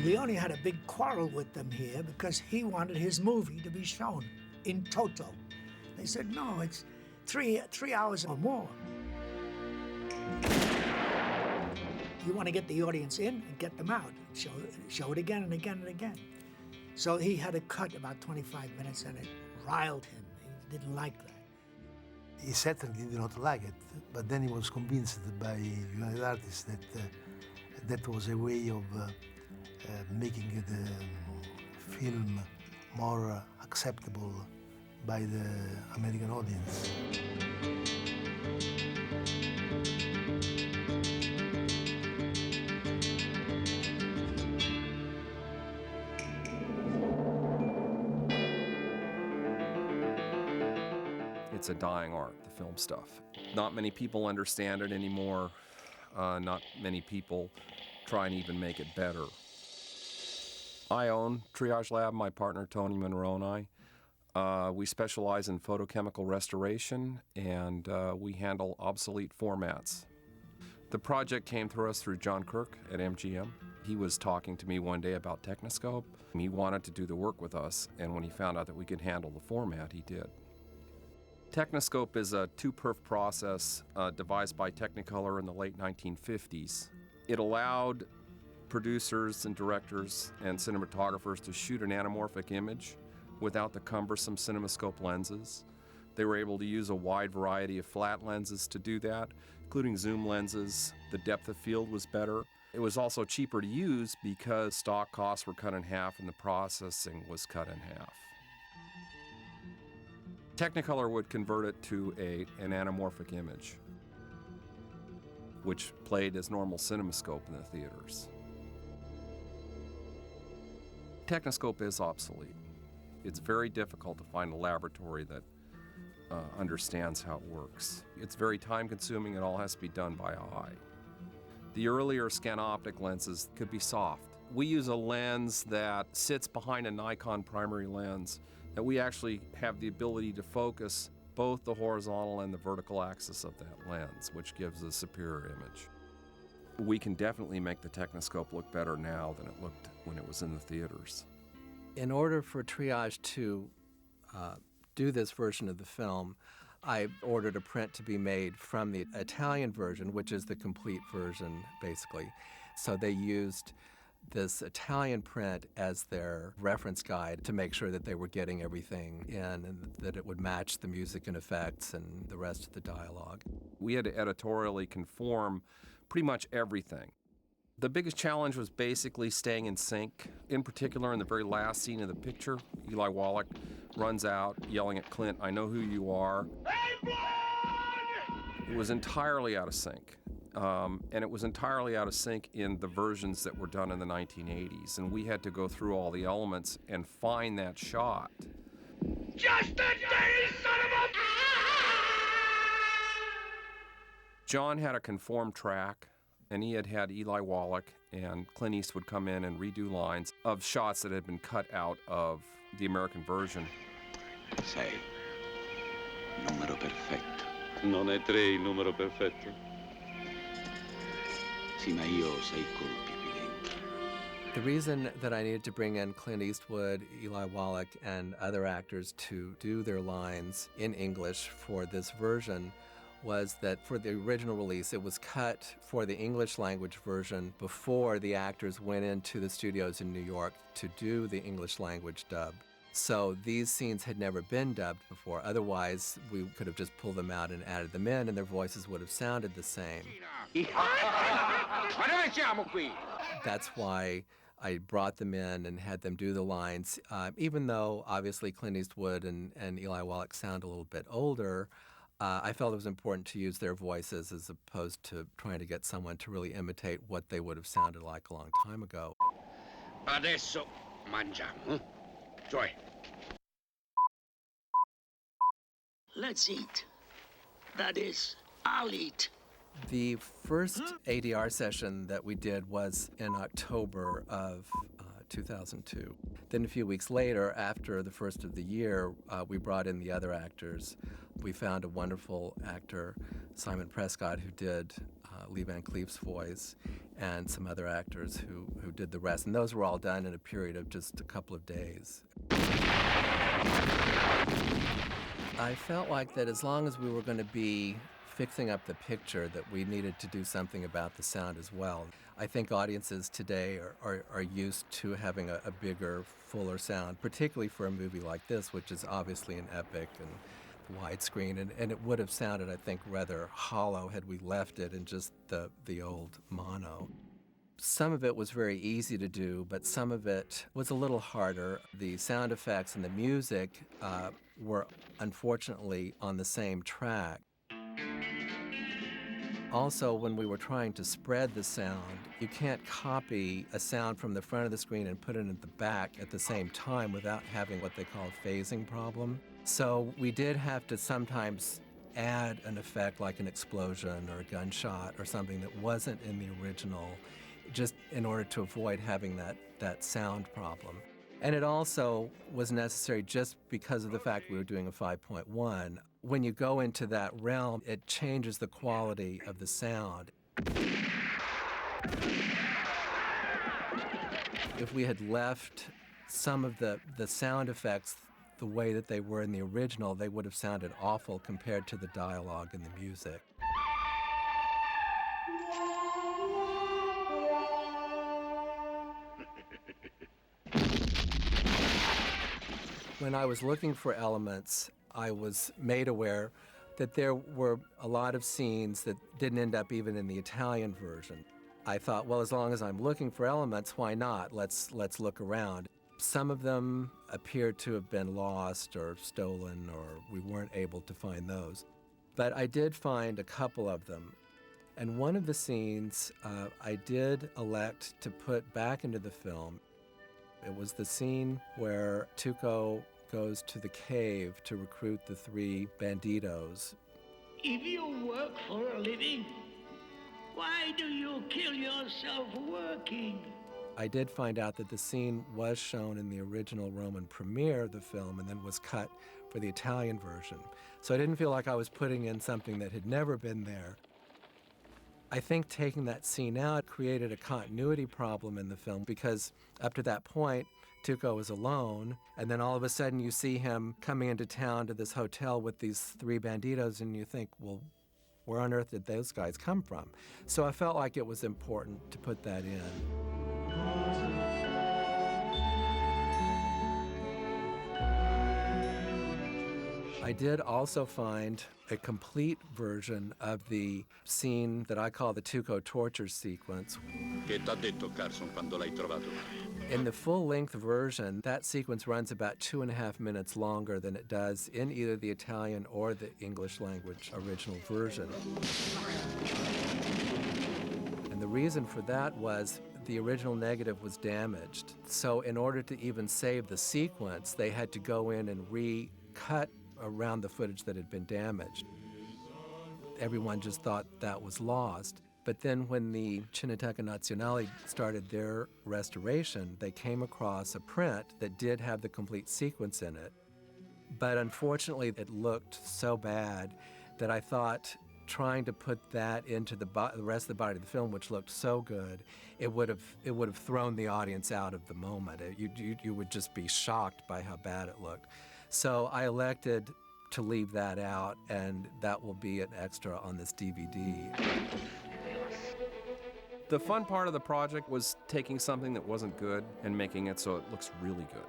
Leone had a big quarrel with them here because he wanted his movie to be shown in toto. They said, no, it's three hours or more. You want to get the audience in and get them out. Show it again and again and again. So he had to cut about 25 minutes, and it riled him. He didn't like that. He certainly did not like it, but then he was convinced by United Artists that that was a way of making the film more acceptable by the American audience. It's a dying art, the film stuff. Not many people understand it anymore. Not many people try and even make it better. I own Triage Lab, my partner Tony Monroe and I. We specialize in photochemical restoration, and we handle obsolete formats. The project came through us through John Kirk at MGM. He was talking to me one day about Techniscope. He wanted to do the work with us, and when he found out that we could handle the format, he did. Techniscope is a two-perf process devised by Technicolor in the late 1950s. It allowed producers and directors and cinematographers to shoot an anamorphic image without the cumbersome CinemaScope lenses. They were able to use a wide variety of flat lenses to do that, including zoom lenses. The depth of field was better. It was also cheaper to use because stock costs were cut in half and the processing was cut in half. Technicolor would convert it to an anamorphic image, which played as normal CinemaScope in the theaters. Techniscope is obsolete. It's very difficult to find a laboratory that understands how it works. It's very time-consuming. It all has to be done by eye. The earlier scanoptic lenses could be soft. We use a lens that sits behind a Nikon primary lens, that we actually have the ability to focus both the horizontal and the vertical axis of that lens, which gives a superior image. We can definitely make the Techniscope look better now than it looked when it was in the theaters. In order for Triage to do this version of the film, I ordered a print to be made from the Italian version, which is the complete version, basically. So they used this Italian print as their reference guide to make sure that they were getting everything in and that it would match the music and effects and the rest of the dialogue. We had to editorially conform pretty much everything. The biggest challenge was basically staying in sync. In particular, in the very last scene of the picture, Eli Wallach runs out yelling at Clint, "I know who you are." It was entirely out of sync. And it was entirely out of sync in the versions that were done in the 1980s. And we had to go through all the elements and find that shot. Just a day, son of a... John had a conformed track, and he had Eli Wallach and Clint Eastwood come in and redo lines of shots that had been cut out of the American version. Sei numero perfetto. Non è tre il numero perfetto. Sì, ma io sei colpi qui dentro. The reason that I needed to bring in Clint Eastwood, Eli Wallach, and other actors to do their lines in English for this version was that for the original release, it was cut for the English language version before the actors went into the studios in New York to do the English language dub. So these scenes had never been dubbed before. Otherwise, we could have just pulled them out and added them in, and their voices would have sounded the same. That's why I brought them in and had them do the lines. Even though, obviously, Clint Eastwood and Eli Wallach sound a little bit older, I felt it was important to use their voices as opposed to trying to get someone to really imitate what they would have sounded like a long time ago. Adesso mangiamo. Cioè, let's eat. That is, I'll eat. The first ADR session that we did was in October of 2002. Then a few weeks later, after the first of the year, we brought in the other actors. We found a wonderful actor, Simon Prescott, who did Lee Van Cleef's voice, and some other actors who did the rest. And those were all done in a period of just a couple of days. I felt like that as long as we were going to be fixing up the picture, that we needed to do something about the sound as well. I think audiences today are used to having a bigger, fuller sound, particularly for a movie like this, which is obviously an epic and widescreen, and it would have sounded, I think, rather hollow had we left it in just the old mono. Some of it was very easy to do, but some of it was a little harder. The sound effects and the music were unfortunately on the same track. Also, when we were trying to spread the sound, you can't copy a sound from the front of the screen and put it in the back at the same time without having what they call a phasing problem. So we did have to sometimes add an effect like an explosion or a gunshot or something that wasn't in the original, just in order to avoid having that sound problem. And it also was necessary just because of the fact we were doing a 5.1. When you go into that realm, it changes the quality of the sound. If we had left some of the sound effects the way that they were in the original, they would have sounded awful compared to the dialogue and the music. When I was looking for elements, I was made aware that there were a lot of scenes that didn't end up even in the Italian version. I thought, well, as long as I'm looking for elements, why not? Let's look around. Some of them appeared to have been lost or stolen, or we weren't able to find those. But I did find a couple of them. And one of the scenes I did elect to put back into the film. It was the scene where Tuco goes to the cave to recruit the 3 banditos. If you work for a living, why do you kill yourself working? I did find out that the scene was shown in the original Roman premiere of the film and then was cut for the Italian version. So I didn't feel like I was putting in something that had never been there. I think taking that scene out created a continuity problem in the film because up to that point, Tuco was alone, and then all of a sudden you see him coming into town to this hotel with these 3 banditos, and you think, well, where on earth did those guys come from? So I felt like it was important to put that in. I did also find a complete version of the scene that I call the Tuco torture sequence. Che t'ha detto Carson quando l'hai trovato? In the full-length version, that sequence runs about 2.5 minutes longer than it does in either the Italian or the English language original version. And the reason for that was the original negative was damaged. So in order to even save the sequence, they had to go in and recut around the footage that had been damaged. Everyone just thought that was lost. But then when the Cineteca Nazionale started their restoration, they came across a print that did have the complete sequence in it. But unfortunately, it looked so bad that I thought trying to put that into the rest of the body of the film, which looked so good, it would have thrown the audience out of the moment. You would just be shocked by how bad it looked. So I elected to leave that out, and that will be an extra on this DVD. The fun part of the project was taking something that wasn't good and making it so it looks really good.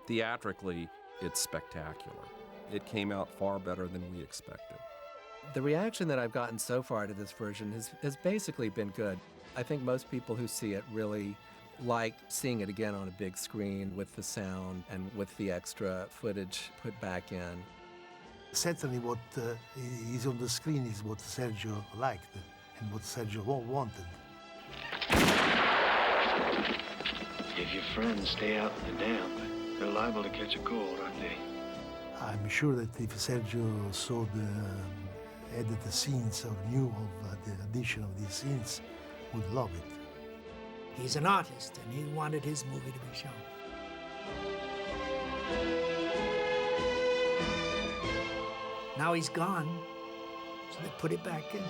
Theatrically, it's spectacular. It came out far better than we expected. The reaction that I've gotten so far to this version has basically been good. I think most people who see it really like seeing it again on a big screen with the sound and with the extra footage put back in. Certainly what is on the screen is what Sergio liked and what Sergio wanted. If your friends stay out in the damp, they're liable to catch a cold, aren't they? I'm sure that if Sergio saw the edited scenes or knew of the addition of these scenes, would love it. He's an artist, and he wanted his movie to be shown. Now he's gone, so they put it back in.